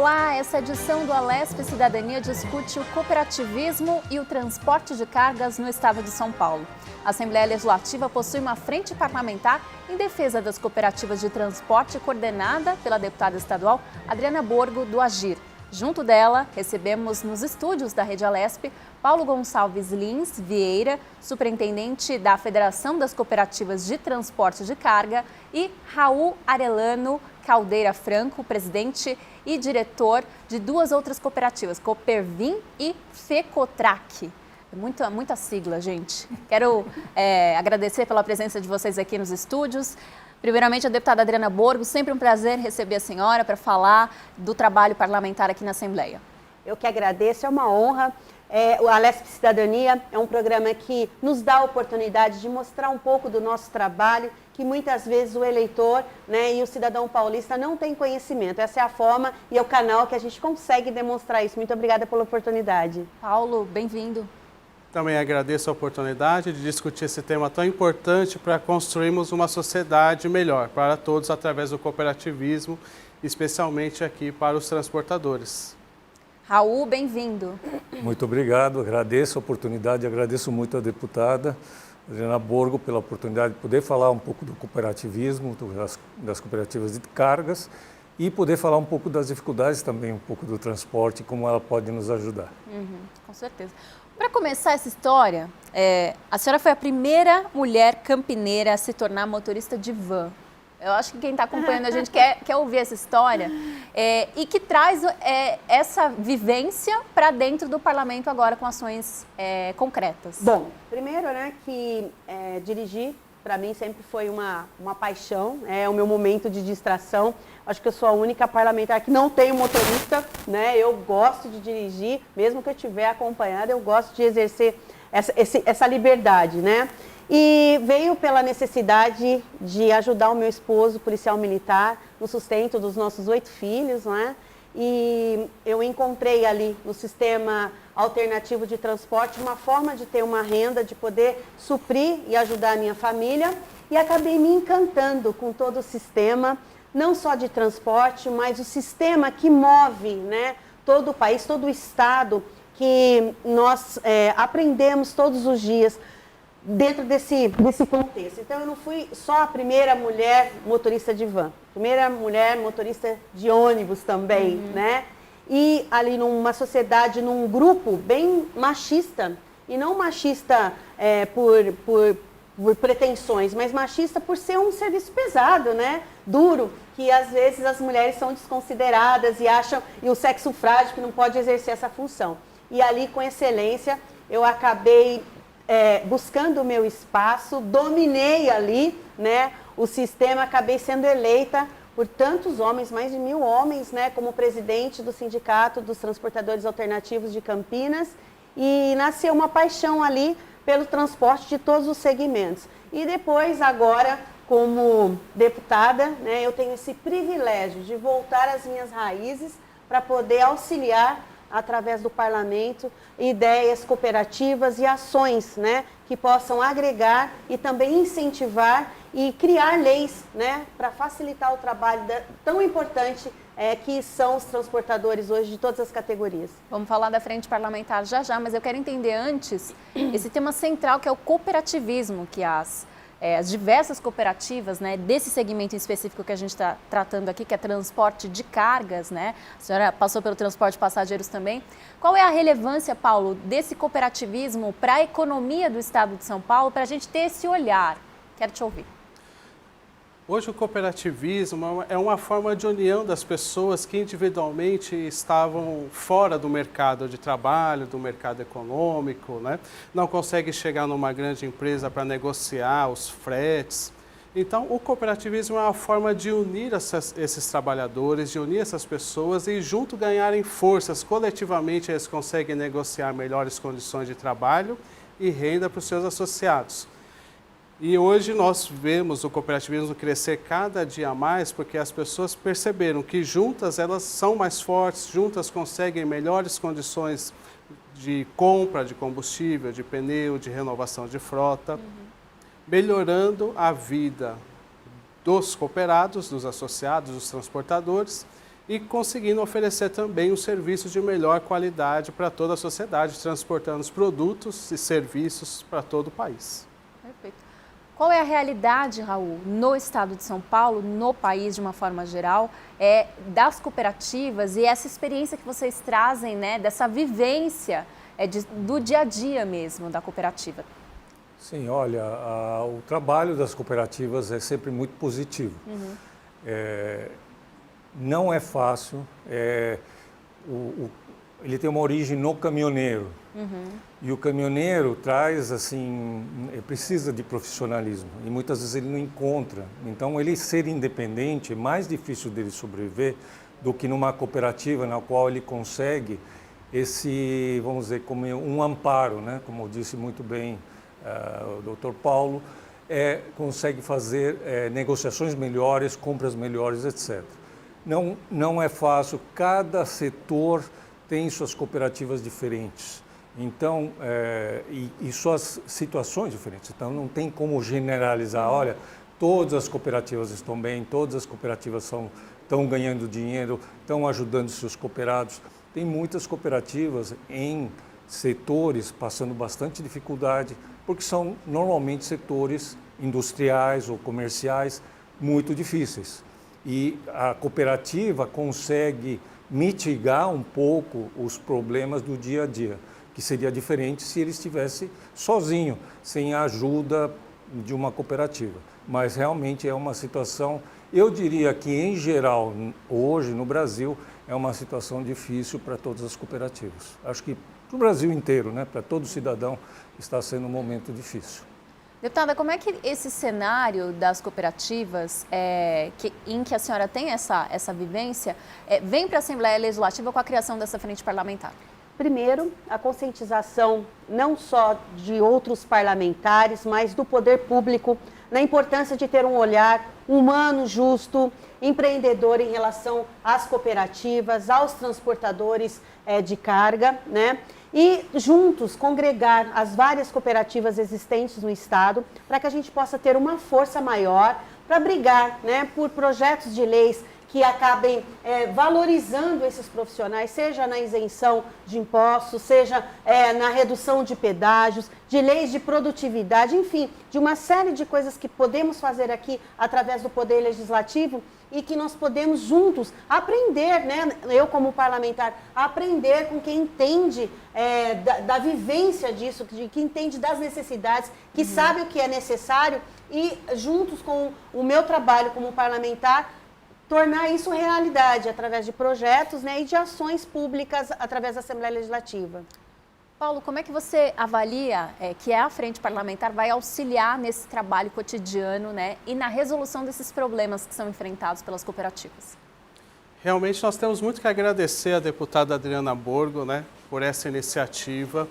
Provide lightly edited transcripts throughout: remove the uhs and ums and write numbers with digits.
Olá, essa edição do Alesp Cidadania discute o cooperativismo e o transporte de cargas no estado de São Paulo. A Assembleia Legislativa possui uma frente parlamentar em defesa das cooperativas de transporte coordenada pela deputada estadual Adriana Borgo, do Agir. Junto dela, recebemos nos estúdios da Rede Alesp Paulo Gonçalves Lins Vieira, superintendente da Federação das Cooperativas de Transporte de Carga, e Raul Arellano Caldeira Franco, presidente e diretor de duas outras cooperativas, Coopervim e Fecotrac. Muita sigla, gente. Quero agradecer pela presença de vocês aqui nos estúdios. Primeiramente, a deputada Adriana Borgo, sempre um prazer receber a senhora para falar do trabalho parlamentar aqui na Assembleia. Eu que agradeço, é uma honra. O Alesp Cidadania é um programa que nos dá a oportunidade de mostrar um pouco do nosso trabalho, que muitas vezes o eleitor, e o cidadão paulista não tem conhecimento. Essa é a forma e é o canal que a gente consegue demonstrar isso. Muito obrigada pela oportunidade. Paulo, bem-vindo. Também agradeço a oportunidade de discutir esse tema tão importante para construirmos uma sociedade melhor para todos através do cooperativismo, especialmente aqui para os transportadores. Raul, bem-vindo. Muito obrigado, agradeço a oportunidade, agradeço muito a deputada Adriana Borgo pela oportunidade de poder falar um pouco do cooperativismo, das cooperativas de cargas e poder falar um pouco das dificuldades também, um pouco do transporte, como ela pode nos ajudar. Com certeza. Para começar essa história, a senhora foi a primeira mulher campineira a se tornar motorista de van. Eu acho que quem está acompanhando a gente quer ouvir essa história e que traz essa vivência para dentro do parlamento agora com ações concretas. Bom, primeiro, que dirigir para mim sempre foi uma paixão, é o meu momento de distração. Acho que eu sou a única parlamentar que não tem motorista, Eu gosto de dirigir, mesmo que eu estiver acompanhada, eu gosto de exercer essa liberdade, E veio pela necessidade de ajudar o meu esposo, policial militar, no sustento dos nossos 8 filhos, E eu encontrei ali no sistema alternativo de transporte uma forma de ter uma renda, de poder suprir e ajudar a minha família. E acabei me encantando com todo o sistema, não só de transporte, mas o sistema que move, todo o país, todo o estado, que nós aprendemos todos os dias dentro desse contexto. Então, eu não fui só a primeira mulher motorista de van, primeira mulher motorista de ônibus também, E ali numa sociedade, num grupo bem machista, e não machista por pretensões, mas machista por ser um serviço pesado, duro, que às vezes as mulheres são desconsideradas e acham, e o sexo frágil que não pode exercer essa função. E ali, com excelência, eu acabei buscando o meu espaço, dominei ali, o sistema, acabei sendo eleita por tantos homens, mais de 1000 homens, como presidente do Sindicato dos Transportadores Alternativos de Campinas, e nasceu uma paixão ali pelo transporte de todos os segmentos. E depois, agora, como deputada, eu tenho esse privilégio de voltar às minhas raízes para poder auxiliar através do parlamento, ideias cooperativas e ações, que possam agregar e também incentivar e criar leis, para facilitar o trabalho tão importante que são os transportadores hoje de todas as categorias. Vamos falar da frente parlamentar já, mas eu quero entender antes esse tema central que é o cooperativismo, que as diversas cooperativas, desse segmento em específico que a gente está tratando aqui, que é transporte de cargas, A senhora passou pelo transporte de passageiros também. Qual é a relevância, Paulo, desse cooperativismo para a economia do estado de São Paulo, para a gente ter esse olhar? Quero te ouvir. Hoje o cooperativismo é uma forma de união das pessoas que individualmente estavam fora do mercado de trabalho, do mercado econômico, Não conseguem chegar numa grande empresa para negociar os fretes. Então, o cooperativismo é uma forma de unir esses trabalhadores, de unir essas pessoas e junto ganharem forças. Coletivamente eles conseguem negociar melhores condições de trabalho e renda para os seus associados. E hoje nós vemos o cooperativismo crescer cada dia mais porque as pessoas perceberam que juntas elas são mais fortes, juntas conseguem melhores condições de compra de combustível, de pneu, de renovação de frota, melhorando a vida dos cooperados, dos associados, dos transportadores e conseguindo oferecer também um serviço de melhor qualidade para toda a sociedade, transportando os produtos e serviços para todo o país. Perfeito. Qual é a realidade, Raul, no estado de São Paulo, no país de uma forma geral, das cooperativas e essa experiência que vocês trazem, né, dessa vivência do dia a dia mesmo da cooperativa? Sim, olha, o trabalho das cooperativas é sempre muito positivo. Não é fácil, ele tem uma origem no caminhoneiro. E o caminhoneiro traz, assim, precisa de profissionalismo e muitas vezes ele não encontra. Então, ele ser independente é mais difícil dele sobreviver do que numa cooperativa na qual ele consegue esse, vamos dizer, como um amparo, né? Como disse muito bem o Dr. Paulo, consegue fazer negociações melhores, compras melhores, etc. Não é fácil, cada setor tem suas cooperativas diferentes. Então, e suas situações diferentes. Então, não tem como generalizar, olha, todas as cooperativas estão bem, todas as cooperativas estão ganhando dinheiro, estão ajudando seus cooperados. Tem muitas cooperativas em setores passando bastante dificuldade, porque são normalmente setores industriais ou comerciais muito difíceis. E a cooperativa consegue mitigar um pouco os problemas do dia a dia, que seria diferente se ele estivesse sozinho, sem a ajuda de uma cooperativa. Mas realmente é uma situação, eu diria que em geral, hoje no Brasil, é uma situação difícil para todas as cooperativas. Acho que para o Brasil inteiro, né, para todo cidadão, está sendo um momento difícil. Deputada, como é que esse cenário das cooperativas, em que a senhora tem essa vivência, vem para a Assembleia Legislativa com a criação dessa frente parlamentar? Primeiro, a conscientização não só de outros parlamentares, mas do poder público, na importância de ter um olhar humano, justo, empreendedor em relação às cooperativas, aos transportadores de carga, né? E juntos congregar as várias cooperativas existentes no estado para que a gente possa ter uma força maior para brigar, né, por projetos de leis que acabem valorizando esses profissionais, seja na isenção de impostos, seja na redução de pedágios, de leis de produtividade, enfim, de uma série de coisas que podemos fazer aqui através do Poder Legislativo e que nós podemos juntos aprender, né? Eu como parlamentar, aprender com quem entende da vivência disso, que entende das necessidades, que sabe o que é necessário e juntos com o meu trabalho como parlamentar, tornar isso realidade através de projetos, né, e de ações públicas através da Assembleia Legislativa. Paulo, como é que você avalia que a Frente Parlamentar vai auxiliar nesse trabalho cotidiano, né, e na resolução desses problemas que são enfrentados pelas cooperativas? Realmente nós temos muito que agradecer à deputada Adriana Borgo, né, por essa iniciativa.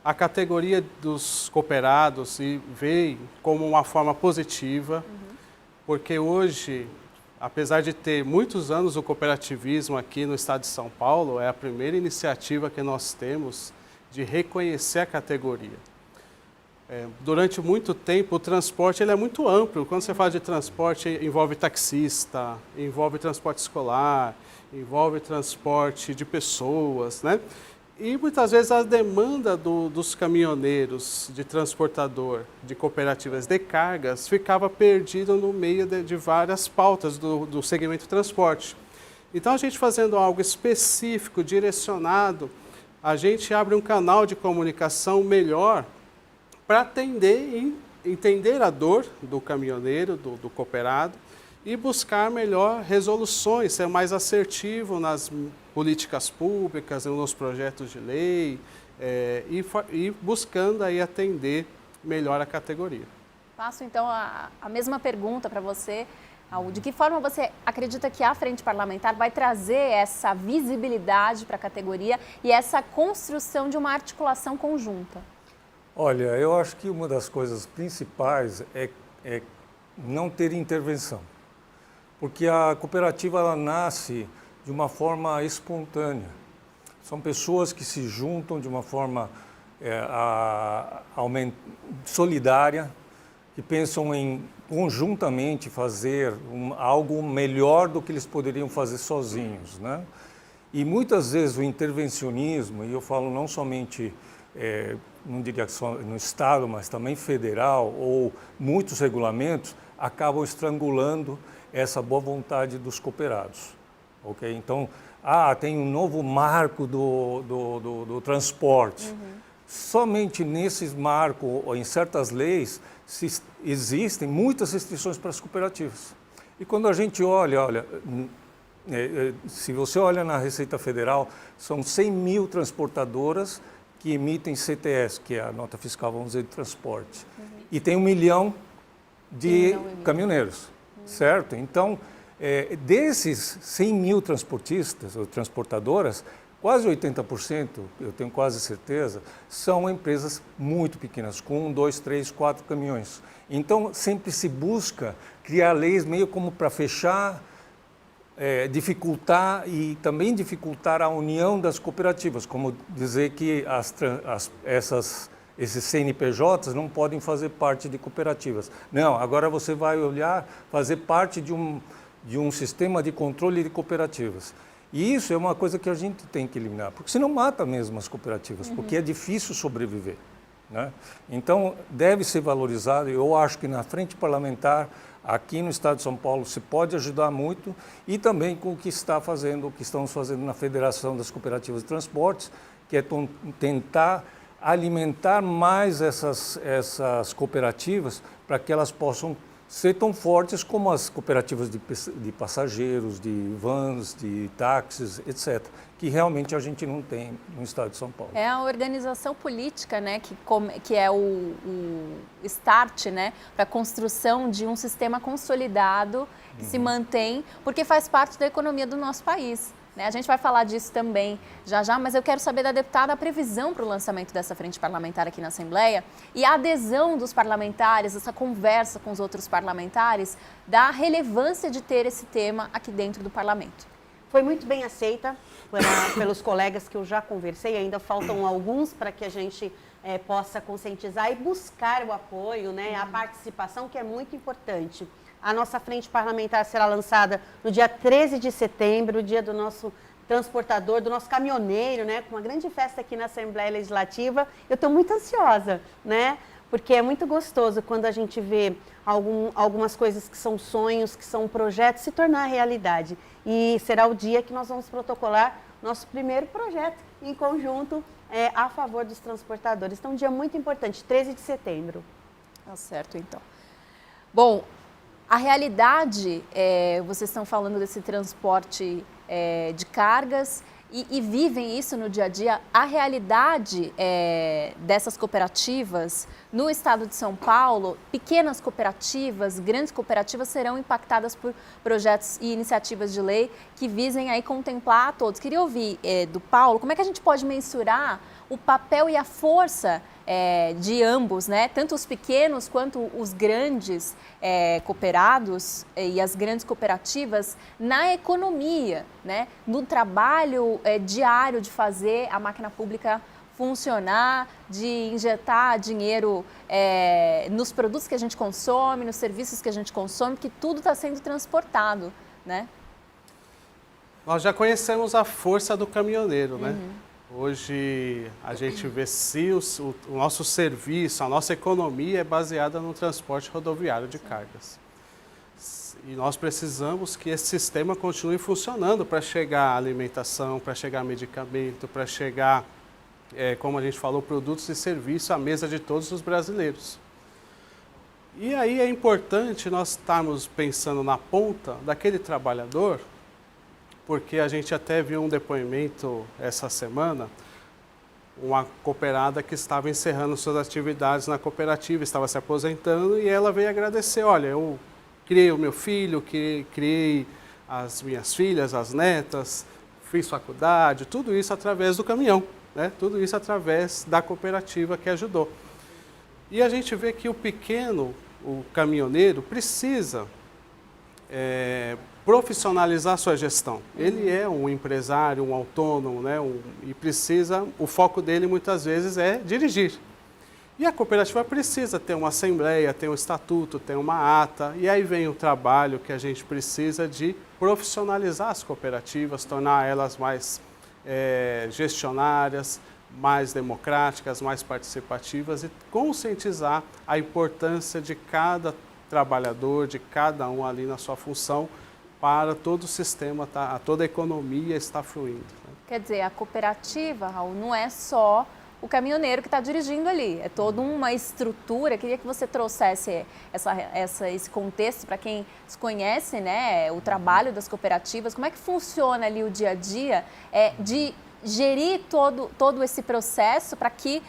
A categoria dos cooperados veio como uma forma positiva, porque hoje, apesar de ter muitos anos o cooperativismo aqui no estado de São Paulo, é a primeira iniciativa que nós temos de reconhecer a categoria. Durante muito tempo, o transporte ele é muito amplo. Quando você fala de transporte, envolve taxista, envolve transporte escolar, envolve transporte de pessoas, né? E muitas vezes a demanda dos caminhoneiros, de transportador, de cooperativas de cargas, ficava perdida no meio de várias pautas do segmento transporte. Então, a gente fazendo algo específico, direcionado, a gente abre um canal de comunicação melhor para atender e entender a dor do caminhoneiro, do cooperado, e buscar melhor resoluções, ser mais assertivo nas políticas públicas, nos projetos de lei, e buscando aí atender melhor a categoria. Faço então a mesma pergunta para você, Raul. De que forma você acredita que a Frente Parlamentar vai trazer essa visibilidade para a categoria e essa construção de uma articulação conjunta? Olha, eu acho que uma das coisas principais é não ter intervenção. Porque a cooperativa ela nasce de uma forma espontânea. São pessoas que se juntam de uma forma solidária, que pensam em conjuntamente fazer algo melhor do que eles poderiam fazer sozinhos, né? E muitas vezes o intervencionismo, e eu falo não somente, não diria só no Estado, mas também federal, ou muitos regulamentos, acabam estrangulando essa boa vontade dos cooperados. Okay? Então, tem um novo marco do transporte. Somente nesses marcos, ou em certas leis, existem muitas restrições para as cooperativas. E quando a gente olha, se você olha na Receita Federal, são 100 mil transportadoras que emitem CTS, que é a nota fiscal, vamos dizer, de transporte. E tem 1 milhão de caminhoneiros, certo? Então, desses 100 mil transportistas ou transportadoras, quase 80%, eu tenho quase certeza, são empresas muito pequenas, com 1, 2, 3, 4 caminhões. Então, sempre se busca criar leis meio como para fechar, dificultar e também dificultar a união das cooperativas, como dizer que esses CNPJs não podem fazer parte de cooperativas. Não, agora você vai fazer parte de um sistema de controle de cooperativas. E isso é uma coisa que a gente tem que eliminar, porque senão mata mesmo as cooperativas, porque é difícil sobreviver, né? Então, deve ser valorizado. Eu acho que na frente parlamentar, aqui no Estado de São Paulo, se pode ajudar muito, e também com o que estamos fazendo na Federação das Cooperativas de Transportes, que é tentar alimentar mais essas cooperativas para que elas possam ser tão fortes como as cooperativas de passageiros, de vans, de táxis, etc., que realmente a gente não tem no Estado de São Paulo. É a organização política, né, que é o start, né, para a construção de um sistema consolidado que se mantém, porque faz parte da economia do nosso país. A gente vai falar disso também já, mas eu quero saber da deputada a previsão para o lançamento dessa frente parlamentar aqui na Assembleia e a adesão dos parlamentares, essa conversa com os outros parlamentares, da relevância de ter esse tema aqui dentro do parlamento. Foi muito bem aceita pelos colegas que eu já conversei, ainda faltam alguns para que a gente possa conscientizar e buscar o apoio, né, a participação, que é muito importante. A nossa frente parlamentar será lançada no dia 13 de setembro, o dia do nosso transportador, do nosso caminhoneiro, né? Com uma grande festa aqui na Assembleia Legislativa. Eu estou muito ansiosa, né? Porque é muito gostoso quando a gente vê algumas coisas que são sonhos, que são projetos, se tornar realidade. E será o dia que nós vamos protocolar nosso primeiro projeto em conjunto a favor dos transportadores. Então, um dia muito importante, 13 de setembro. Tá certo, então. Bom, a realidade, vocês estão falando desse transporte de cargas e vivem isso no dia a dia. A realidade dessas cooperativas no estado de São Paulo, pequenas cooperativas, grandes cooperativas serão impactadas por projetos e iniciativas de lei que visem aí contemplar a todos. Queria ouvir do Paulo, como é que a gente pode mensurar o papel e a força de ambos, né? Tanto os pequenos quanto os grandes cooperados e as grandes cooperativas na economia, né? No trabalho diário de fazer a máquina pública funcionar, de injetar dinheiro nos produtos que a gente consome, nos serviços que a gente consome, que tudo está sendo transportado, né? Nós já conhecemos a força do caminhoneiro, né? Hoje a gente vê se o nosso serviço, a nossa economia é baseada no transporte rodoviário de cargas. E nós precisamos que esse sistema continue funcionando para chegar alimentação, para chegar medicamento, para chegar, como a gente falou, produtos e serviços à mesa de todos os brasileiros. E aí é importante nós estarmos pensando na ponta daquele trabalhador, porque a gente até viu um depoimento essa semana, uma cooperada que estava encerrando suas atividades na cooperativa, estava se aposentando e ela veio agradecer, olha, eu criei o meu filho, criei as minhas filhas, as netas, fiz faculdade, tudo isso através do caminhão, né? Tudo isso através da cooperativa que ajudou. E a gente vê que o pequeno, o caminhoneiro, precisa profissionalizar sua gestão. Ele é um empresário, um autônomo, né? E precisa, o foco dele muitas vezes é dirigir. E a cooperativa precisa ter uma assembleia, ter um estatuto, ter uma ata, e aí vem o trabalho que a gente precisa de profissionalizar as cooperativas, tornar elas mais gestionárias, mais democráticas, mais participativas e conscientizar a importância de cada trabalhador, de cada um ali na sua função, para todo o sistema, toda a economia estar fluindo. Né? Quer dizer, a cooperativa, Raul, não é só o caminhoneiro que está dirigindo ali, é toda uma estrutura. Queria que você trouxesse esse contexto para quem desconhece, né, o trabalho das cooperativas, como é que funciona ali o dia a dia de gerir todo esse processo para que,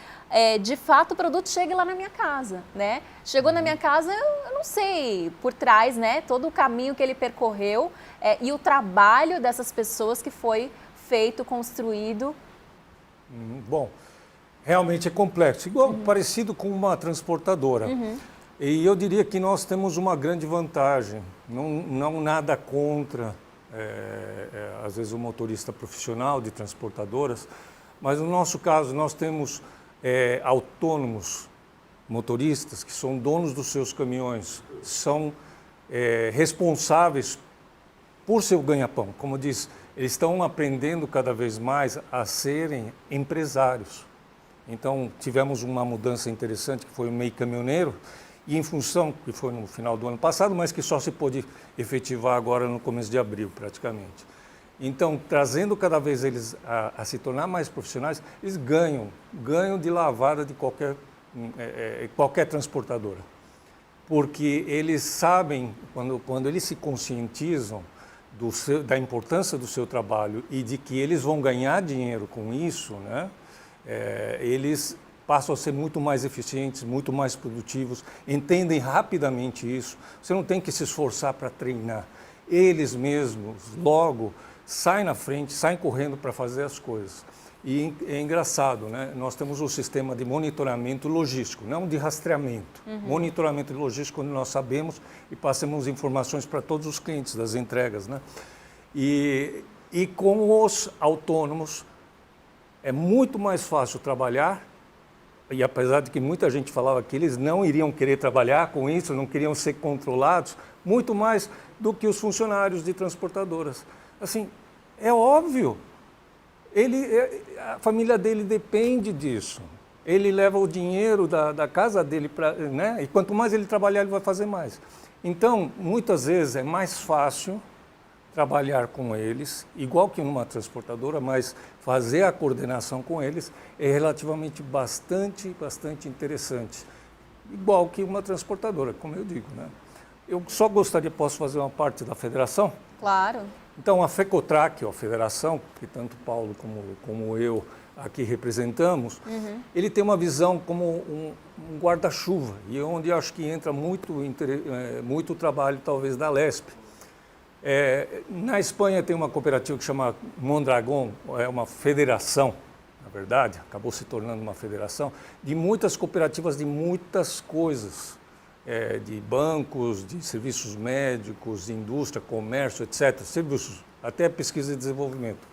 de fato, o produto chegue lá na minha casa, né? Chegou na minha casa, eu não sei, por trás, né, todo o caminho que ele percorreu e o trabalho dessas pessoas que foi feito, construído. Bom, realmente é complexo, parecido com uma transportadora. E eu diria que nós temos uma grande vantagem, não nada contra, às vezes, o motorista profissional de transportadoras, mas no nosso caso nós temos autônomos motoristas que são donos dos seus caminhões, são responsáveis por seu ganha-pão. Como diz, eles estão aprendendo cada vez mais a serem empresários. Então, tivemos uma mudança interessante, que foi o MEI caminhoneiro, e em função, que foi no final do ano passado, mas que só se pôde efetivar agora no começo de abril, praticamente. Então, trazendo cada vez eles a se tornar mais profissionais, eles ganham de lavada de qualquer transportadora. Porque eles sabem, quando eles se conscientizam da importância do seu trabalho e de que eles vão ganhar dinheiro com isso, né? Eles passam a ser muito mais eficientes, muito mais produtivos, entendem rapidamente isso. Você não tem que se esforçar para treinar. Eles mesmos, logo, saem na frente, saem correndo para fazer as coisas. E é engraçado, né? Nós temos um sistema de monitoramento logístico, não de rastreamento. Monitoramento logístico, onde nós sabemos e passamos informações para todos os clientes das entregas, né? E com os autônomos, é muito mais fácil trabalhar, e apesar de que muita gente falava que eles não iriam querer trabalhar com isso, não queriam ser controlados, muito mais do que os funcionários de transportadoras. Assim, é óbvio, a família dele depende disso. Ele leva o dinheiro da casa dele, né? E quanto mais ele trabalhar, ele vai fazer mais. Então, muitas vezes é mais fácil trabalhar com eles, igual que numa transportadora, mas fazer a coordenação com eles é relativamente bastante interessante. Igual que uma transportadora, como eu digo, né? Eu só posso fazer uma parte da federação? Claro. Então, a FECOTRAC, a federação, que tanto Paulo como eu aqui representamos, ele tem uma visão como um guarda-chuva, e onde eu acho que entra muito trabalho, talvez, da LESP. Na Espanha tem uma cooperativa que chama Mondragón, é uma federação, na verdade, acabou se tornando uma federação, de muitas cooperativas de muitas coisas, de bancos, de serviços médicos, de indústria, comércio, etc., serviços, até pesquisa e desenvolvimento.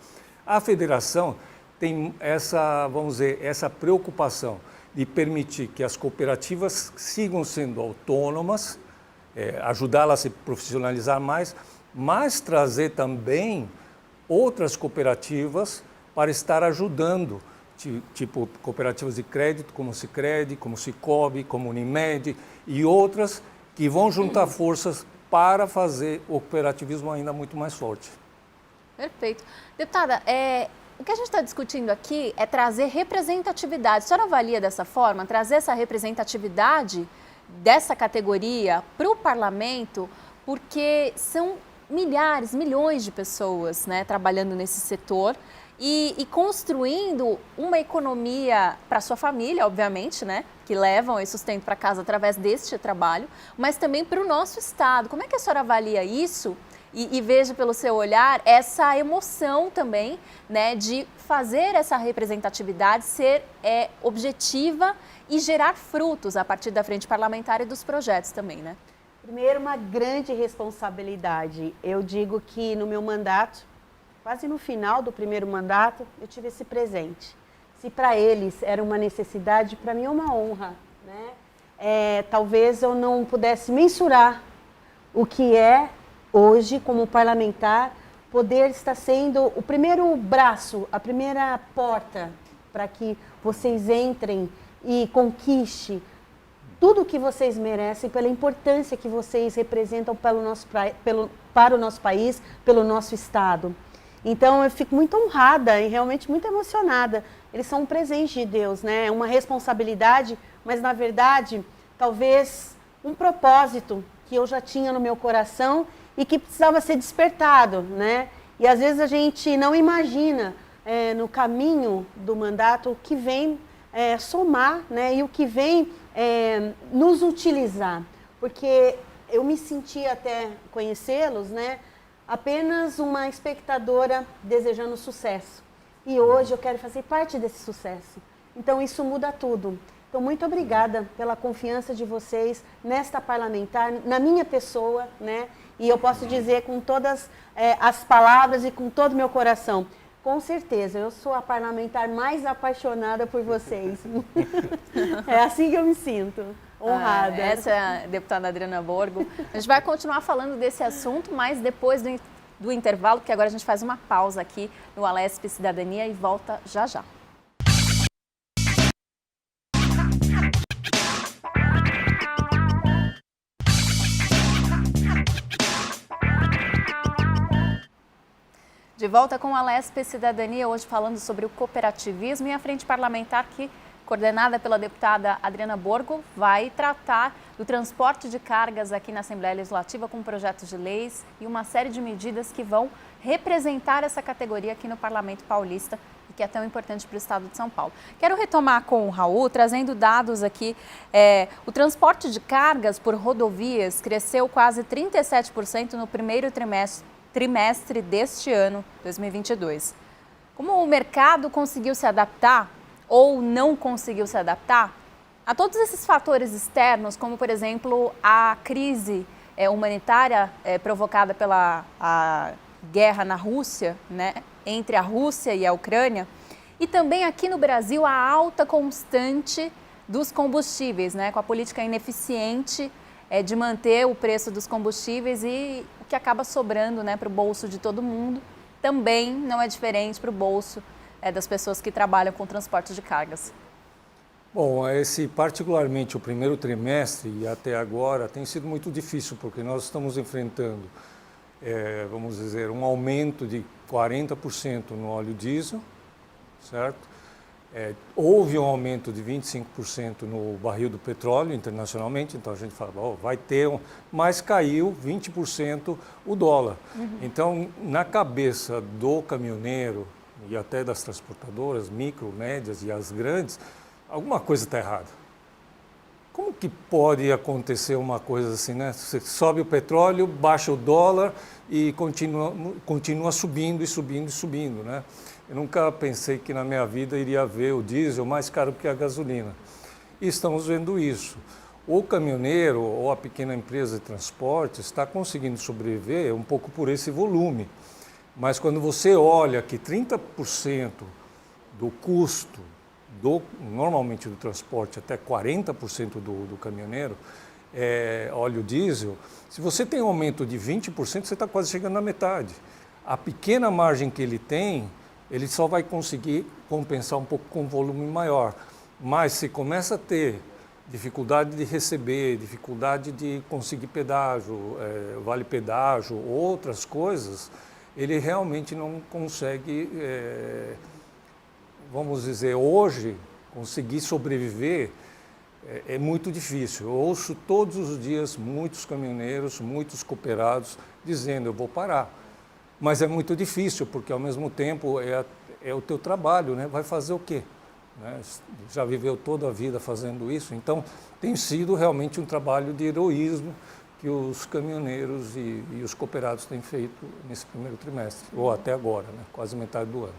A federação tem essa preocupação de permitir que as cooperativas sigam sendo autônomas, ajudá-las a se profissionalizar mais, mas trazer também outras cooperativas para estar ajudando, tipo cooperativas de crédito, como o Sicredi, como o Sicobi, como o Unimed e outras que vão juntar forças para fazer o cooperativismo ainda muito mais forte. Perfeito. Deputada, o que a gente está discutindo aqui é trazer representatividade. A senhora avalia dessa forma, trazer essa representatividade dessa categoria para o parlamento, porque são milhares, milhões de pessoas, né, trabalhando nesse setor e construindo uma economia para sua família, obviamente, né, que levam esse sustento para casa através deste trabalho, mas também para o nosso estado. Como é que a senhora avalia isso e veja pelo seu olhar essa emoção também, né, de fazer essa representatividade ser objetiva e gerar frutos a partir da frente parlamentar e dos projetos também, né? Primeiro, uma grande responsabilidade. Eu digo que no meu mandato, quase no final do primeiro mandato, eu tive esse presente. Se para eles era uma necessidade, para mim é uma honra né? Talvez eu não pudesse mensurar o que é hoje, como parlamentar, poder estar sendo o primeiro braço, a primeira porta para que vocês entrem e conquistem tudo o que vocês merecem, pela importância que vocês representam para o nosso país, pelo nosso Estado. Então, eu fico muito honrada e realmente muito emocionada. Eles são um presente de Deus, né? É uma responsabilidade, mas, na verdade, talvez um propósito que eu já tinha no meu coração e que precisava ser despertado, né? E, às vezes, a gente não imagina no caminho do mandato o que vem somar, né? E o que vem nos utilizar. Porque eu me senti, até conhecê-los, né? Apenas uma espectadora desejando sucesso. E hoje eu quero fazer parte desse sucesso. Então isso muda tudo. Então muito obrigada pela confiança de vocês nesta parlamentar, na minha pessoa, né? E eu posso dizer com todas as palavras e com todo o meu coração, com certeza, eu sou a parlamentar mais apaixonada por vocês. É assim que eu me sinto. Honrada. Essa é a deputada Adriana Borgo. A gente vai continuar falando desse assunto, mas depois do intervalo, porque agora a gente faz uma pausa aqui no Alesp Cidadania e volta já já. De volta com o Alesp Cidadania, hoje falando sobre o cooperativismo e a frente parlamentar que, coordenada pela deputada Adriana Borgo, vai tratar do transporte de cargas aqui na Assembleia Legislativa com projetos de leis e uma série de medidas que vão representar essa categoria aqui no Parlamento Paulista e que é tão importante para o Estado de São Paulo. Quero retomar com o Raul, trazendo dados aqui. O transporte de cargas por rodovias cresceu quase 37% no primeiro trimestre deste ano, 2022. Como o mercado conseguiu se adaptar ou não conseguiu se adaptar a todos esses fatores externos, como, por exemplo, a crise humanitária provocada pela guerra na Rússia, né, entre a Rússia e a Ucrânia, e também aqui no Brasil a alta constante dos combustíveis, né, com a política ineficiente de manter o preço dos combustíveis e o que acaba sobrando, né, para o bolso de todo mundo, também não é diferente para o bolso das pessoas que trabalham com transporte de cargas. Bom, particularmente o primeiro trimestre e até agora tem sido muito difícil, porque nós estamos enfrentando, vamos dizer, um aumento de 40% no óleo diesel, certo? Houve um aumento de 25% no barril do petróleo internacionalmente, então a gente fala, vai ter mas caiu 20% o dólar. Uhum. Então, na cabeça do caminhoneiro e até das transportadoras, micro, médias e as grandes, alguma coisa está errada. Como que pode acontecer uma coisa assim, né? Você sobe o petróleo, baixa o dólar e continua subindo e subindo e subindo, né? Eu nunca pensei que na minha vida iria ver o diesel mais caro que a gasolina. E estamos vendo isso. O caminhoneiro ou a pequena empresa de transporte está conseguindo sobreviver um pouco por esse volume. Mas quando você olha que 30% do custo, normalmente do transporte, até 40% do caminhoneiro, é óleo diesel, se você tem um aumento de 20%, você está quase chegando na metade. A pequena margem que ele tem, ele só vai conseguir compensar um pouco com um volume maior. Mas se começa a ter dificuldade de receber, dificuldade de conseguir pedágio, vale pedágio, outras coisas, ele realmente não consegue, vamos dizer, hoje, conseguir sobreviver é muito difícil. Eu ouço todos os dias muitos caminhoneiros, muitos cooperados dizendo, eu vou parar. Mas é muito difícil, porque ao mesmo tempo é o teu trabalho, né? Vai fazer o quê? Né? Já viveu toda a vida fazendo isso, então tem sido realmente um trabalho de heroísmo que os caminhoneiros e os cooperados têm feito nesse primeiro trimestre, ou até agora, né? Quase metade do ano.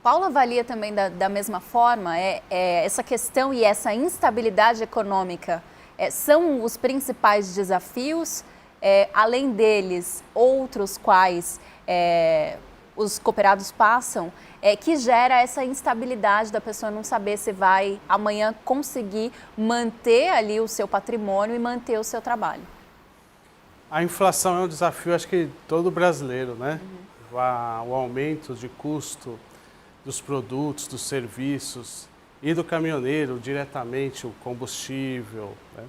Paulo avalia também da mesma forma, essa questão e essa instabilidade econômica são os principais desafios, além deles, outros quais os cooperados passam, que gera essa instabilidade da pessoa não saber se vai amanhã conseguir manter ali o seu patrimônio e manter o seu trabalho. A inflação é um desafio, acho que todo brasileiro, né? O aumento de custo dos produtos, dos serviços e do caminhoneiro diretamente, o combustível, né?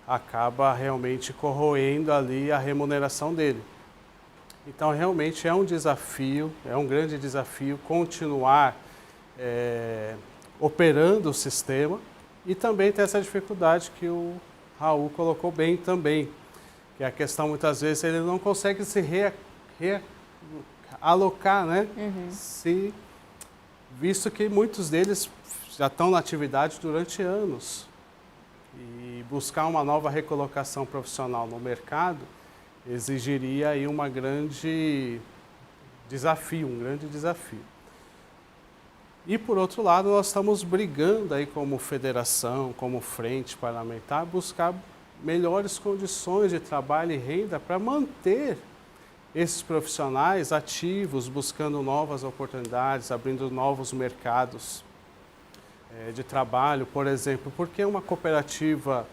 Acaba realmente corroendo ali a remuneração dele. Então, realmente é um desafio, é um grande desafio continuar operando o sistema e também ter essa dificuldade que o Raul colocou bem também, que é a questão, muitas vezes, ele não consegue se realocar, né? Visto que muitos deles já estão na atividade durante anos. E buscar uma nova recolocação profissional no mercado exigiria aí um grande desafio. E, por outro lado, nós estamos brigando aí como federação, como frente parlamentar, buscar melhores condições de trabalho e renda para manter esses profissionais ativos, buscando novas oportunidades, abrindo novos mercados de trabalho, por exemplo, porque uma cooperativa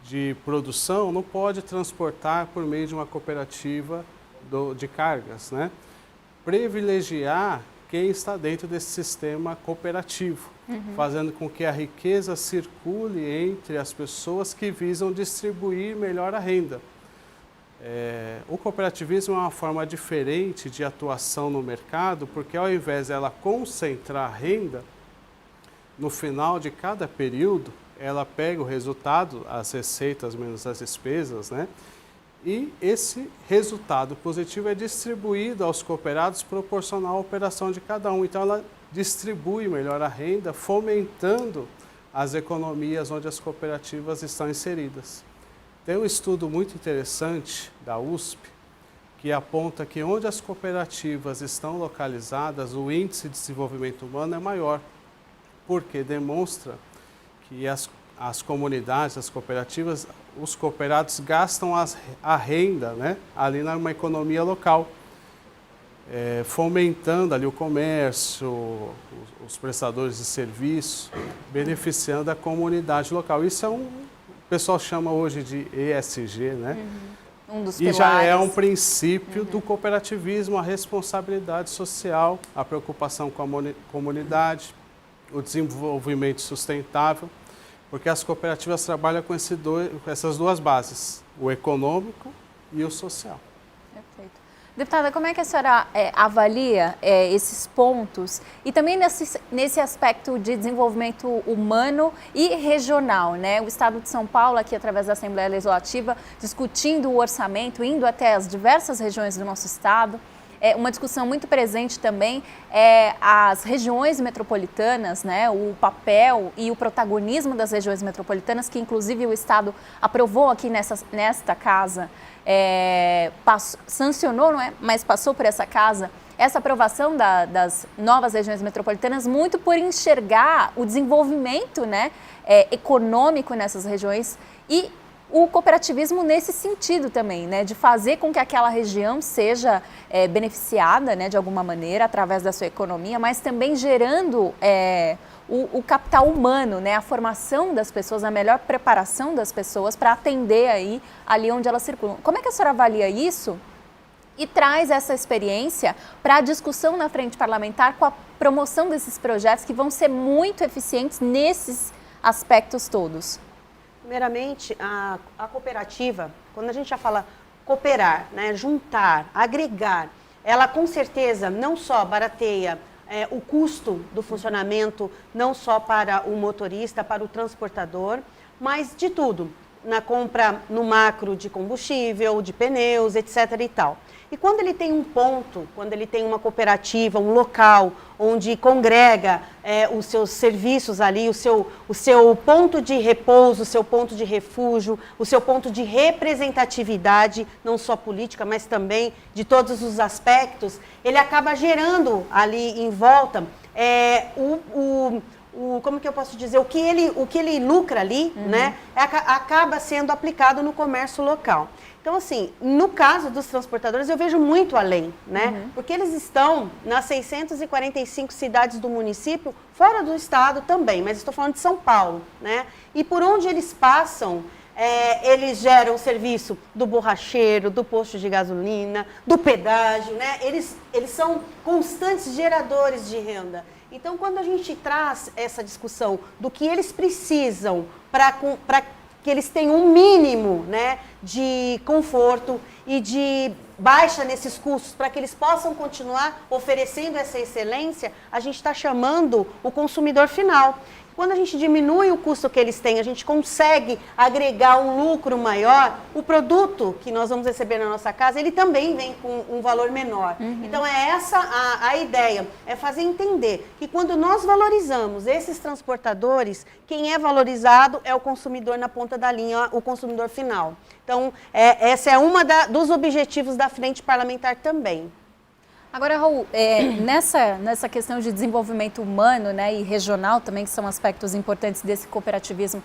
de produção não pode transportar por meio de uma cooperativa de cargas, né? Privilegiar quem está dentro desse sistema cooperativo, fazendo com que a riqueza circule entre as pessoas que visam distribuir melhor a renda. O cooperativismo é uma forma diferente de atuação no mercado, porque ao invés dela concentrar a renda, no final de cada período, ela pega o resultado, as receitas menos as despesas, né? E esse resultado positivo é distribuído aos cooperados proporcional à operação de cada um. Então, ela distribui melhor a renda, fomentando as economias onde as cooperativas estão inseridas. Tem um estudo muito interessante da USP, que aponta que onde as cooperativas estão localizadas, o índice de desenvolvimento humano é maior, porque demonstra que as comunidades, as cooperativas, os cooperados gastam a renda, né, ali numa economia local, fomentando ali o comércio, os prestadores de serviço, beneficiando a comunidade local. Isso o pessoal chama hoje de ESG, né? Um dos pilares. E já é um princípio do cooperativismo, a responsabilidade social, a preocupação com a comunidade, o desenvolvimento sustentável, porque as cooperativas trabalham com essas duas bases, o econômico e o social. Perfeito. Deputada, como é que a senhora avalia esses pontos e também nesse aspecto de desenvolvimento humano e regional, né? O Estado de São Paulo, aqui através da Assembleia Legislativa, discutindo o orçamento, indo até as diversas regiões do nosso estado. Uma discussão muito presente também as regiões metropolitanas, né, o papel e o protagonismo das regiões metropolitanas, que inclusive o Estado aprovou aqui nesta casa, sancionou, não é? Mas passou por essa casa, essa aprovação das novas regiões metropolitanas, muito por enxergar o desenvolvimento, né, econômico nessas regiões e o cooperativismo nesse sentido também, né, de fazer com que aquela região seja beneficiada, né, de alguma maneira através da sua economia, mas também gerando o capital humano, né, a formação das pessoas, a melhor preparação das pessoas para atender aí ali onde elas circulam. Como é que a senhora avalia isso e traz essa experiência para a discussão na frente parlamentar com a promoção desses projetos que vão ser muito eficientes nesses aspectos todos? Primeiramente, a cooperativa, quando a gente já fala cooperar, né, juntar, agregar, ela com certeza não só barateia o custo do funcionamento, não só para o motorista, para o transportador, mas de tudo, na compra no macro de combustível, de pneus, etc. e tal. E quando ele tem um ponto, quando ele tem uma cooperativa, um local onde congrega os seus serviços ali, o seu ponto de repouso, o seu ponto de refúgio, o seu ponto de representatividade, não só política, mas também de todos os aspectos, ele acaba gerando ali em volta como que eu posso dizer, o que ele lucra ali, né, acaba sendo aplicado no comércio local. Então, assim, no caso dos transportadores, eu vejo muito além, né? Porque eles estão nas 645 cidades do município, fora do estado também, mas estou falando de São Paulo, né? E por onde eles passam, eles geram o serviço do borracheiro, do posto de gasolina, do pedágio, né? Eles são constantes geradores de renda. Então, quando a gente traz essa discussão do que eles precisam para que eles tenham um mínimo, né, de conforto e de baixa nesses custos para que eles possam continuar oferecendo essa excelência, a gente está chamando o consumidor final. Quando a gente diminui o custo que eles têm, a gente consegue agregar um lucro maior, o produto que nós vamos receber na nossa casa, ele também vem com um valor menor. Então é essa a ideia, é fazer entender que quando nós valorizamos esses transportadores, quem é valorizado é o consumidor na ponta da linha, o consumidor final. Então essa é uma dos objetivos da Frente Parlamentar também. Agora, Raul, nessa questão de desenvolvimento humano, né, e regional também, que são aspectos importantes desse cooperativismo,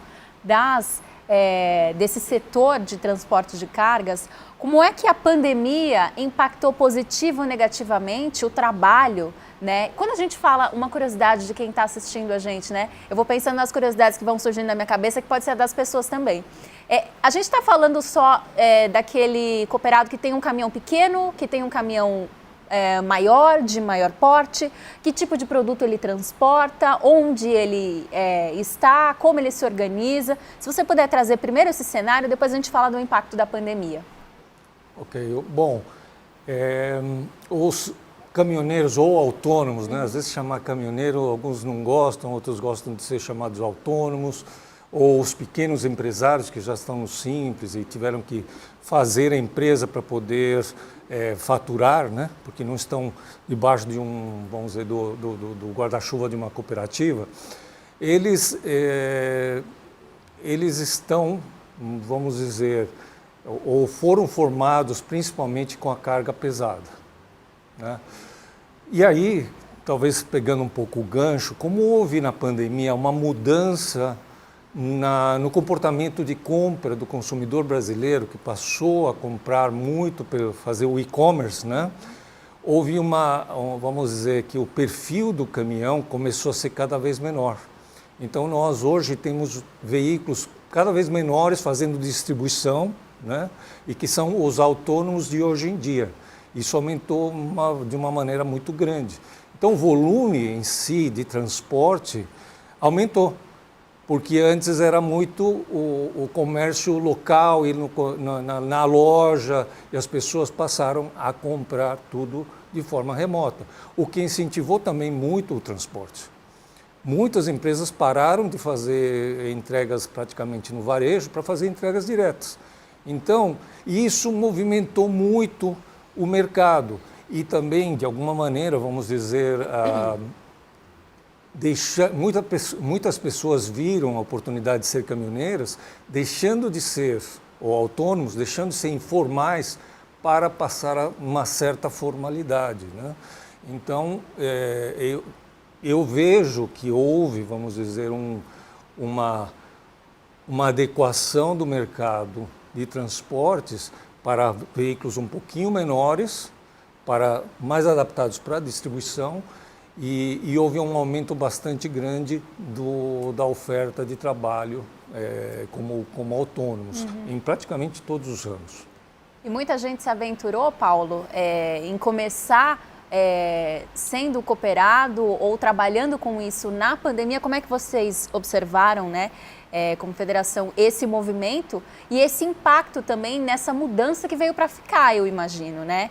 desse setor de transporte de cargas, como é que a pandemia impactou positivo ou negativamente o trabalho, né? Quando a gente fala, uma curiosidade de quem está assistindo a gente, né? Eu vou pensando nas curiosidades que vão surgindo na minha cabeça, que pode ser das pessoas também. A gente está falando só daquele cooperado que tem um caminhão pequeno, que tem um caminhão maior, de maior porte, que tipo de produto ele transporta, onde ele está, como ele se organiza. Se você puder trazer primeiro esse cenário, depois a gente fala do impacto da pandemia. Ok, bom, os caminhoneiros ou autônomos, né? Às vezes chamar caminhoneiro, alguns não gostam, outros gostam de ser chamados autônomos, ou os pequenos empresários que já estão no Simples e tiveram que fazer a empresa para poder faturar, né? Porque não estão debaixo de vamos dizer, do guarda-chuva de uma cooperativa, eles estão, vamos dizer, ou foram formados principalmente com a carga pesada, né? E aí, talvez pegando um pouco o gancho, como houve na pandemia uma mudança no comportamento de compra do consumidor brasileiro, que passou a comprar muito para fazer o e-commerce, né? Houve vamos dizer que o perfil do caminhão começou a ser cada vez menor. Então nós hoje temos veículos cada vez menores fazendo distribuição, né? E que são os autônomos de hoje em dia. Isso aumentou de uma maneira muito grande. Então o volume em si de transporte aumentou. Porque antes era muito o comércio local, ir na loja, e as pessoas passaram a comprar tudo de forma remota, o que incentivou também muito o transporte. Muitas empresas pararam de fazer entregas praticamente no varejo para fazer entregas diretas. Então, isso movimentou muito o mercado e também, de alguma maneira, vamos dizer, muitas pessoas viram a oportunidade de ser caminhoneiras, deixando de ser ou autônomos, deixando de ser informais para passar a uma certa formalidade, né? Então, eu vejo que houve, vamos dizer, uma adequação do mercado de transportes para veículos um pouquinho menores, mais adaptados para a distribuição, e houve um aumento bastante grande da oferta de trabalho como autônomos, em praticamente todos os ramos. E muita gente se aventurou, Paulo, em começar sendo cooperado ou trabalhando com isso na pandemia. Como é que vocês observaram, né, como federação, esse movimento e esse impacto também nessa mudança que veio para ficar, eu imagino, né?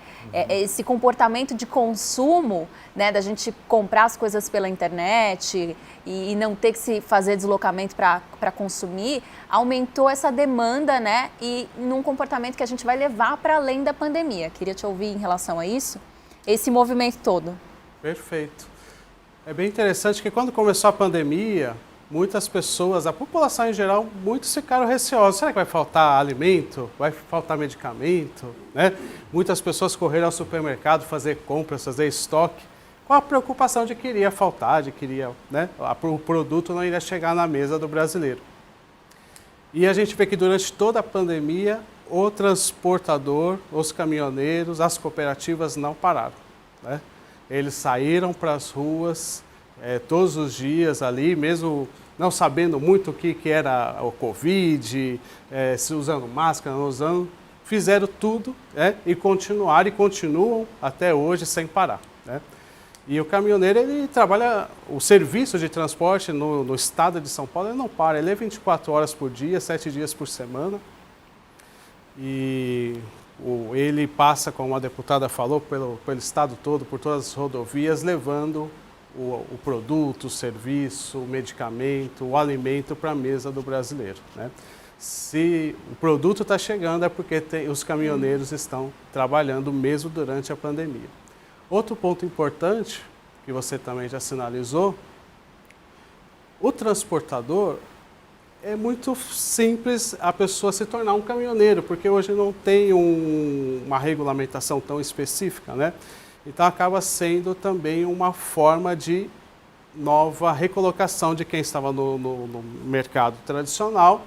Esse comportamento de consumo, né, da gente comprar as coisas pela internet e não ter que se fazer deslocamento para consumir, aumentou essa demanda, né, e num comportamento que a gente vai levar para além da pandemia. Queria te ouvir em relação a isso, esse movimento todo. Perfeito. É bem interessante que quando começou a pandemia, muitas pessoas, a população em geral, muitos ficaram receosos. Será que vai faltar alimento? Vai faltar medicamento? Né? Muitas pessoas correram ao supermercado fazer compras, fazer estoque. com a preocupação de que iria faltar, de que iria, né, o produto não iria chegar na mesa do brasileiro. E a gente vê que durante toda a pandemia, o transportador, os caminhoneiros, as cooperativas não pararam, né? Eles saíram para as ruas todos os dias ali, mesmo não sabendo muito o que era o Covid, se usando máscara, não usando, fizeram tudo, e continuaram e continuam até hoje sem parar, né? E o caminhoneiro, ele trabalha, o serviço de transporte no estado de São Paulo, ele não para, ele é 24 horas por dia, 7 dias por semana. E ele passa, como a deputada falou, pelo estado todo, por todas as rodovias, levando o produto, o serviço, o medicamento, o alimento para a mesa do brasileiro, né? Se o produto está chegando é porque os caminhoneiros estão trabalhando mesmo durante a pandemia. Outro ponto importante, que você também já sinalizou, o transportador, é muito simples a pessoa se tornar um caminhoneiro, porque hoje não tem uma regulamentação tão específica, né? Então acaba sendo também uma forma de nova recolocação de quem estava no mercado tradicional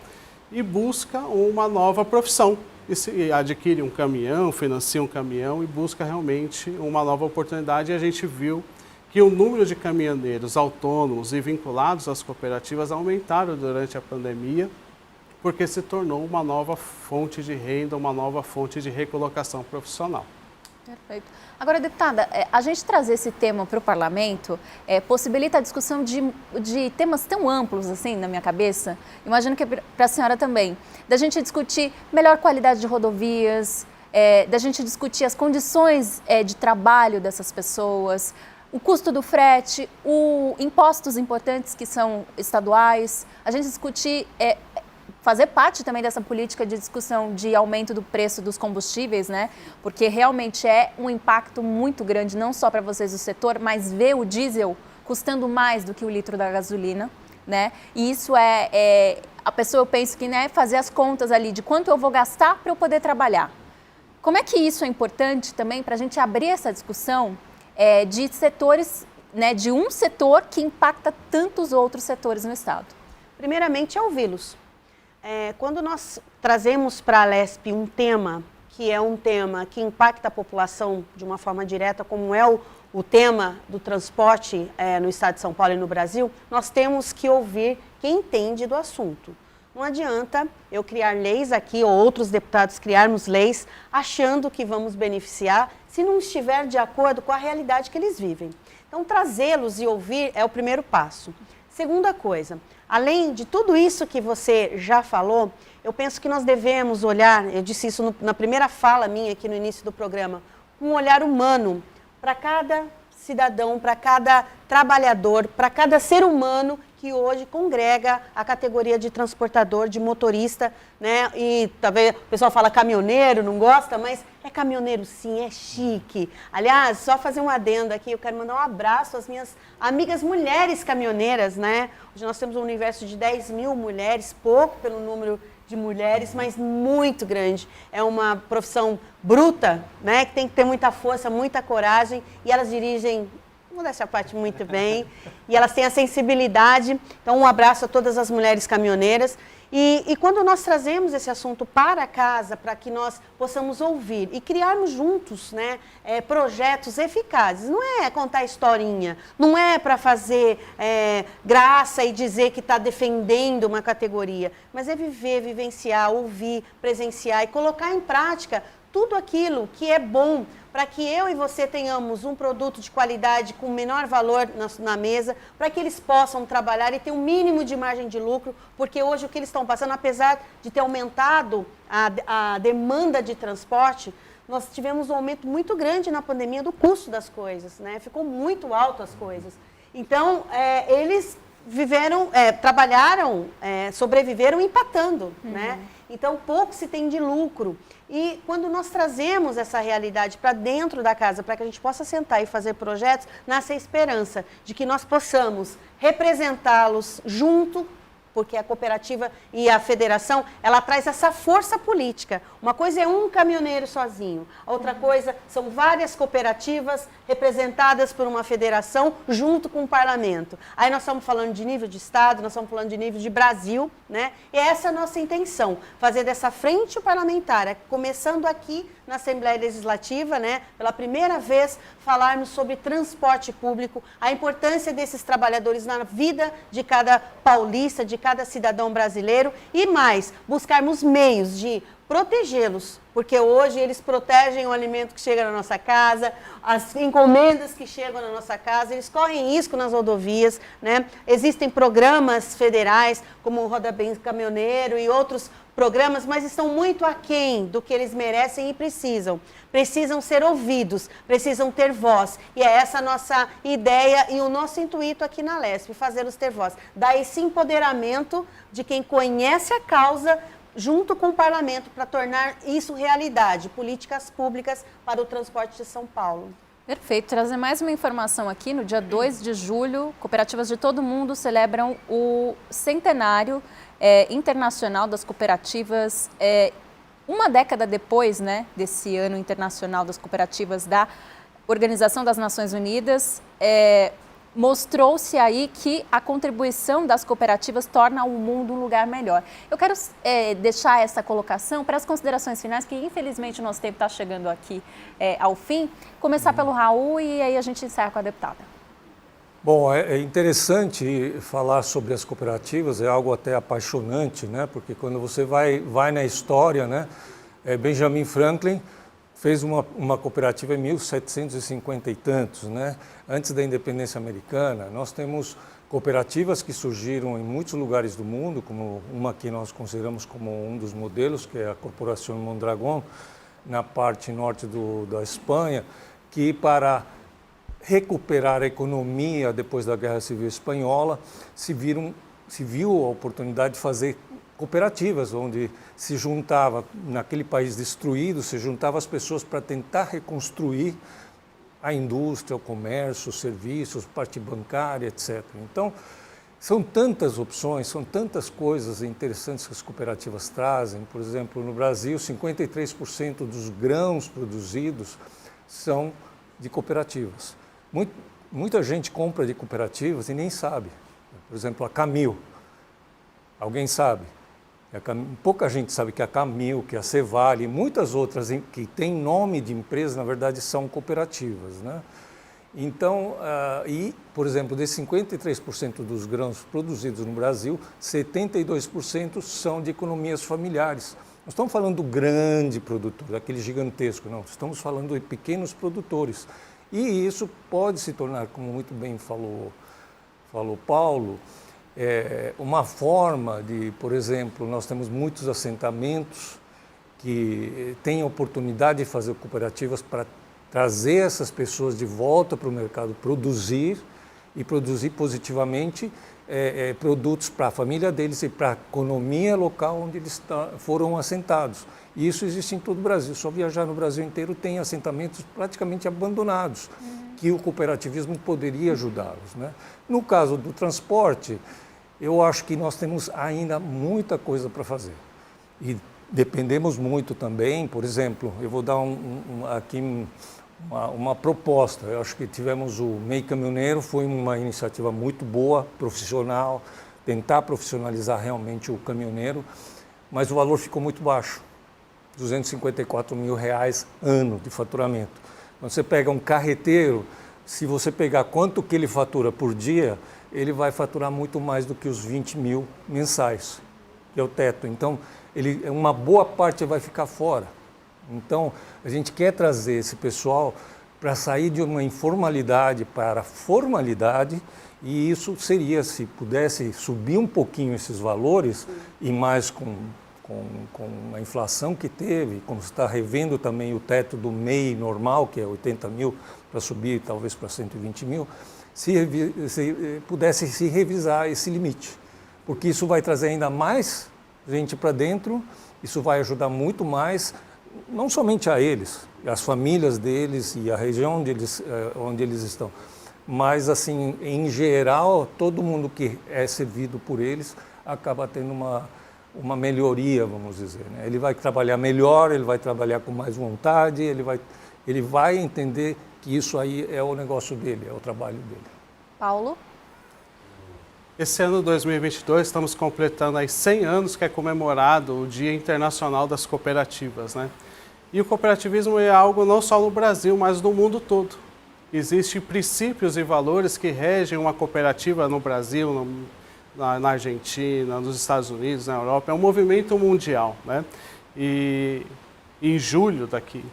e busca uma nova profissão. E se adquire um caminhão, financia um caminhão e busca realmente uma nova oportunidade. E a gente viu que o número de caminhoneiros autônomos e vinculados às cooperativas aumentaram durante a pandemia, porque se tornou uma nova fonte de renda, uma nova fonte de recolocação profissional. Perfeito. Agora, deputada, a gente trazer esse tema para o parlamento possibilita a discussão de temas tão amplos assim na minha cabeça, imagino que para a senhora também, da gente discutir melhor qualidade de rodovias, da gente discutir as condições de trabalho dessas pessoas, o custo do frete, impostos importantes que são estaduais, a gente discutir... fazer parte também dessa política de discussão de aumento do preço dos combustíveis, né? Porque realmente é um impacto muito grande, não só para vocês do setor, mas ver o diesel custando mais do que o litro da gasolina, né? E isso a pessoa, eu penso que, né, fazer as contas ali de quanto eu vou gastar para eu poder trabalhar. Como é que isso é importante também para a gente abrir essa discussão de setores, né, de um setor que impacta tantos outros setores no Estado? Primeiramente, é ouvi-los. Quando nós trazemos para a Alesp um tema que impacta a população de uma forma direta, como é o tema do transporte no estado de São Paulo e no Brasil, nós temos que ouvir quem entende do assunto. Não adianta eu criar leis aqui, ou outros deputados criarmos leis, achando que vamos beneficiar, se não estiver de acordo com a realidade que eles vivem. Então, trazê-los e ouvir é o primeiro passo. Segunda coisa, além de tudo isso que você já falou, eu penso que nós devemos olhar, eu disse isso na primeira fala minha aqui no início do programa, um olhar humano para cada cidadão, para cada trabalhador, para cada ser humano que hoje congrega a categoria de transportador, de motorista, né? E talvez o pessoal fala caminhoneiro, não gosta, mas é caminhoneiro sim, é chique. Aliás, só fazer um adendo aqui, eu quero mandar um abraço às minhas amigas mulheres caminhoneiras, né? Hoje nós temos um universo de 10 mil mulheres, pouco pelo número de mulheres, mas muito grande. É uma profissão bruta, né? Que tem que ter muita força, muita coragem, e elas dirigem, modéstia à parte, muito bem, e elas têm a sensibilidade. Então, um abraço a todas as mulheres caminhoneiras. E quando nós trazemos esse assunto para casa, para que nós possamos ouvir e criarmos juntos, né, projetos eficazes, não é contar historinha, não é para fazer graça e dizer que está defendendo uma categoria, mas é viver, vivenciar, ouvir, presenciar e colocar em prática tudo aquilo que é bom para que eu e você tenhamos um produto de qualidade com menor valor na mesa, para que eles possam trabalhar e ter um mínimo de margem de lucro, porque hoje o que eles estão passando, apesar de ter aumentado a demanda de transporte, nós tivemos um aumento muito grande na pandemia do custo das coisas, né? Ficou muito alto as coisas. Então, eles trabalharam, sobreviveram empatando, né? Então, pouco se tem de lucro. E quando nós trazemos essa realidade para dentro da casa, para que a gente possa sentar e fazer projetos, nasce a esperança de que nós possamos representá-los junto, porque a cooperativa e a federação, ela traz essa força política. Uma coisa é um caminhoneiro sozinho, a outra coisa são várias cooperativas representadas por uma federação junto com o parlamento. Aí nós estamos falando de nível de Estado, nós estamos falando de nível de Brasil, né? E essa é a nossa intenção, fazer dessa frente parlamentar, começando aqui na Assembleia Legislativa, né? Pela primeira vez, falarmos sobre transporte público, a importância desses trabalhadores na vida de cada paulista, de cada cidadão brasileiro e mais, buscarmos meios de protegê-los, porque hoje eles protegem o alimento que chega na nossa casa, as encomendas que chegam na nossa casa, eles correm risco nas rodovias, né? Existem programas federais, como o Roda Bem Caminhoneiro e outros programas, mas estão muito aquém do que eles merecem e precisam. Precisam ser ouvidos, precisam ter voz. E é essa a nossa ideia e o nosso intuito aqui na Lesp, fazê-los ter voz. Dar esse empoderamento de quem conhece a causa, junto com o parlamento, para tornar isso realidade, políticas públicas para o transporte de São Paulo. Perfeito. Trazer mais uma informação aqui. No dia 2 de julho, cooperativas de todo mundo celebram o centenário internacional das cooperativas. Uma década depois, né, desse ano internacional das cooperativas da Organização das Nações Unidas, mostrou-se aí que a contribuição das cooperativas torna o mundo um lugar melhor. Eu quero deixar essa colocação para as considerações finais, que infelizmente o nosso tempo está chegando aqui ao fim. Começar pelo Raul e aí a gente encerra com a deputada. Bom, é interessante falar sobre as cooperativas, é algo até apaixonante, né? Porque quando você vai na história, né? Benjamin Franklin fez uma cooperativa em 1750 e tantos, né? Antes da independência americana. Nós temos cooperativas que surgiram em muitos lugares do mundo, como uma que nós consideramos como um dos modelos, que é a Corporação Mondragón, na parte norte da Espanha, que para recuperar a economia depois da Guerra Civil Espanhola, se viu a oportunidade de fazer cooperativas, onde se juntava, naquele país destruído, se juntava as pessoas para tentar reconstruir a indústria, o comércio, os serviços, parte bancária, etc. Então, são tantas opções, são tantas coisas interessantes que as cooperativas trazem. Por exemplo, no Brasil, 53% dos grãos produzidos são de cooperativas. Muita gente compra de cooperativas e nem sabe. Por exemplo, a Camil. Alguém sabe? Pouca gente sabe que a Camil, que a Cevale e muitas outras que têm nome de empresa, na verdade, são cooperativas, né? Então, por exemplo, desses 53% dos grãos produzidos no Brasil, 72% são de economias familiares. Não estamos falando do grande produtor, daquele gigantesco, não. Estamos falando de pequenos produtores. E isso pode se tornar, como muito bem falou Paulo, uma forma de, por exemplo, nós temos muitos assentamentos que têm a oportunidade de fazer cooperativas para trazer essas pessoas de volta para o mercado, produzir positivamente produtos para a família deles e para a economia local onde eles foram assentados. E isso existe em todo o Brasil. Só viajar no Brasil inteiro tem assentamentos praticamente abandonados, que o cooperativismo poderia ajudá-los, né? No caso do transporte, eu acho que nós temos ainda muita coisa para fazer. E dependemos muito também, por exemplo, eu vou dar aqui uma proposta. Eu acho que tivemos o MEI Caminhoneiro, foi uma iniciativa muito boa, profissional, tentar profissionalizar realmente o caminhoneiro, mas o valor ficou muito baixo, R$254 mil ano de faturamento. Quando você pega um carreteiro, se você pegar quanto que ele fatura por dia, ele vai faturar muito mais do que os 20 mil mensais, que é o teto. Então, uma boa parte vai ficar fora. Então, a gente quer trazer esse pessoal para sair de uma informalidade para a formalidade, e isso seria, se pudesse subir um pouquinho esses valores, e mais com a inflação que teve, como você está revendo também o teto do MEI normal, que é 80 mil, para subir talvez para 120 mil, se pudesse se revisar esse limite, porque isso vai trazer ainda mais gente para dentro, isso vai ajudar muito mais, não somente a eles, as famílias deles e a região onde eles estão, mas assim, em geral, todo mundo que é servido por eles, acaba tendo uma melhoria, vamos dizer, né? Ele vai trabalhar melhor, ele vai trabalhar com mais vontade, ele vai entender que isso aí é o negócio dele, é o trabalho dele. Paulo? Esse ano 2022 estamos completando aí 100 anos que é comemorado o Dia Internacional das Cooperativas, né? E o cooperativismo é algo não só no Brasil, mas no mundo todo. Existem princípios e valores que regem uma cooperativa no Brasil, na Argentina, nos Estados Unidos, na Europa. É um movimento mundial, né? E em julho daqui,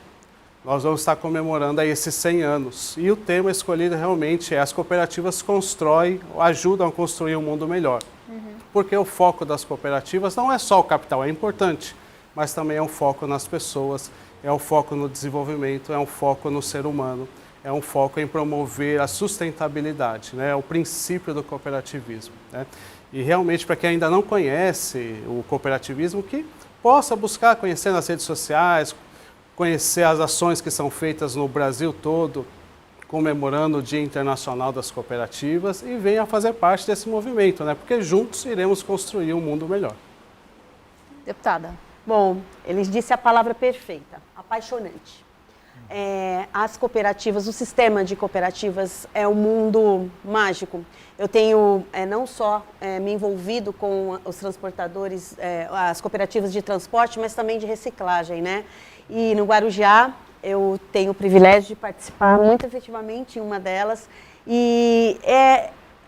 nós vamos estar comemorando aí esses 100 anos. E o tema escolhido realmente é as cooperativas constroem, ajudam a construir um mundo melhor. Porque o foco das cooperativas não é só o capital, é importante, mas também é um foco nas pessoas, é um foco no desenvolvimento, é um foco no ser humano, é um foco em promover a sustentabilidade, né? É o princípio do cooperativismo, né? E realmente, para quem ainda não conhece o cooperativismo, que possa buscar conhecer nas redes sociais, conhecer as ações que são feitas no Brasil todo, comemorando o Dia Internacional das Cooperativas, e venha fazer parte desse movimento, né? Porque juntos iremos construir um mundo melhor. Deputada. Bom, eles disse a palavra perfeita, apaixonante. As cooperativas, o sistema de cooperativas é um mundo mágico. Eu tenho não só me envolvido com os transportadores, as cooperativas de transporte, mas também de reciclagem, né? E no Guarujá eu tenho o privilégio de participar muito efetivamente em uma delas. E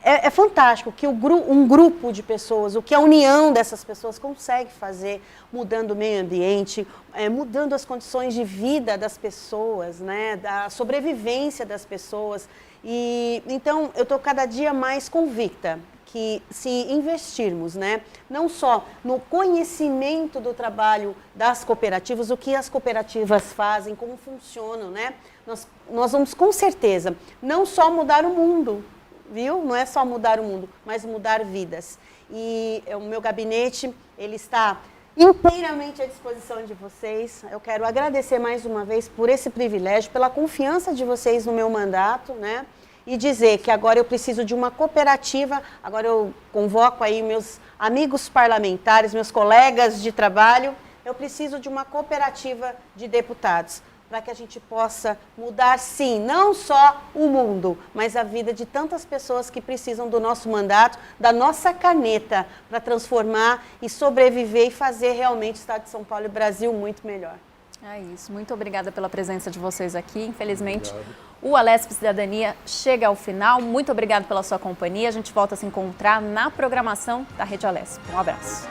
é fantástico que um grupo de pessoas, o que a união dessas pessoas consegue fazer, mudando o meio ambiente, mudando as condições de vida das pessoas, né, da sobrevivência das pessoas. E então eu estou cada dia mais convicta que se investirmos, né, não só no conhecimento do trabalho das cooperativas, o que as cooperativas fazem, como funcionam, né, nós vamos com certeza não só mudar o mundo, viu? Não é só mudar o mundo, mas mudar vidas. E o meu gabinete, ele está inteiramente à disposição de vocês. Eu quero agradecer mais uma vez por esse privilégio, pela confiança de vocês no meu mandato, né? E dizer que agora eu preciso de uma cooperativa, agora eu convoco aí meus amigos parlamentares, meus colegas de trabalho, eu preciso de uma cooperativa de deputados, para que a gente possa mudar, sim, não só o mundo, mas a vida de tantas pessoas que precisam do nosso mandato, da nossa caneta, para transformar e sobreviver e fazer realmente o Estado de São Paulo e o Brasil muito melhor. É isso. Muito obrigada pela presença de vocês aqui. Infelizmente, o Alesp Cidadania chega ao final. Muito obrigada pela sua companhia. A gente volta a se encontrar na programação da Rede Alesp. Um abraço.